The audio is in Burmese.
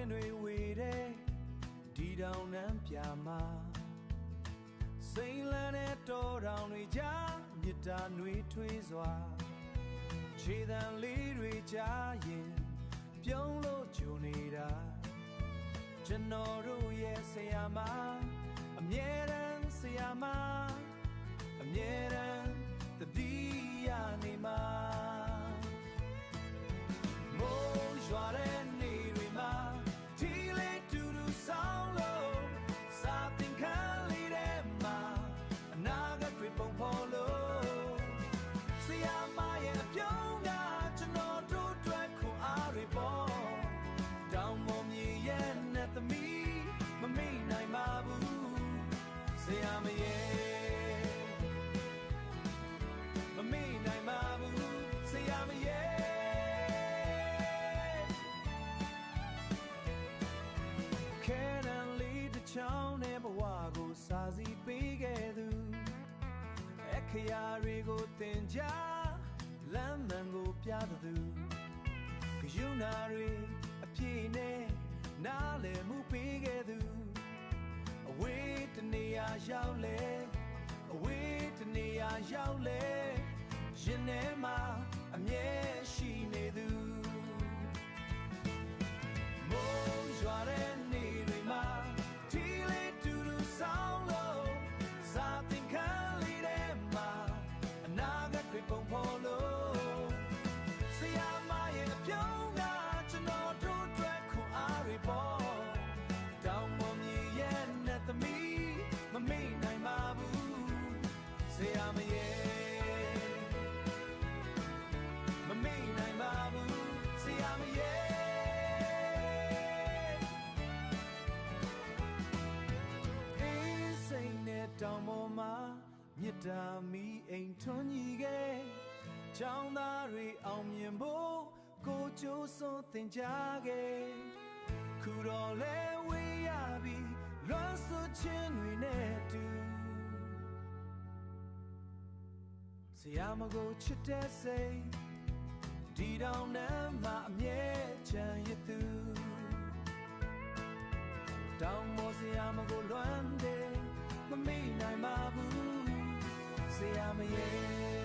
င်းတွေဝေတဲ့ဒီတောင်နှမ်းပြမှာစိမ့်လန်းတဲ့တောတောင်တွေကြားမြစ်တာနှွေထွေးစွာခြေတံလေးတွေကြားရင်ပြုံးလို့ဂျုံနေတာကျွန်တော်တို့ရဲ့ဆရာမအမြဲတမ်းဆရာမအမြဲတမ်းသတိရနေမှာမိုးရွာတဲ့နေ့တွေမှာဒီလေးတူတူဆောင်လို့စာသင်ခန်းလေးထဲမှာအနာဂတ်တွေပုံဖော်လို့ဆရာမရဲ့အပြုံးကကျွန်တော်တို့အတွက်ခွန်အားတွေပေါ်တောင်ပေါ်မြေရဲ့နဲ့သမီးမမေ့နိုင်ပါဘူးဆရာမရဲ့မမေ့နိုင်ပါဘူးဆရာမရဲ့ခဲတံလေးတစ်ချောင်းနဲ့ဘဝကိုစာစီပေးခဲ့သူအခရာတွေကိုသင်ကြားလမ်းမှန်ကိုပြသူကယူနာတွေအပြည့်နဲ့နားလည်မှုပေးခဲ့သူအဝေးတနေရာရောက်လေအဝေးတနေရာရောက်လေရင်ထဲမှာအမြဲရှိနေသူမိုးရွာတဲ့နေ့တွေမှာဒီလေးတူတူဆောင်လို့စာသင်ခန်းလေးထဲမှာအနာဂတ်တွေပုံဖော်လို့ဆရာမရဲ့အပြုံးကကျွန်တော်တို့အတွက်ခွန်အားတွေပေါ်တောင်ပေါ်မြေရဲ့နဲ့သမီးမမေ့နိုင်ပါဘူးဆရာမရဲ့မမေ့နိုင်ပါဘူးဆရာမရဲ့အေးစိတ်နဲ့တောင်ပေါ်မှာမြစ်တာမီအိမ်ထွန်းကြီးခဲ့ချောင်းသားတွေအောင်မြင်ဖို့ကိုကြိုးစွန်းသင်ကြားခဲ့ခုတော့လဲဝေးရပြီလွမ်းဆွချင်းတွေနဲ့တူဆရာမကိုချစ်တဲ့စိတ်ဒီတောင်နှမ်းမှာအမြဲချမ်းရသူတောင်မောဆရာမကိုလွမ်းတယ်မမေ့နိုင်ပါဘူးဆရာမရဲ့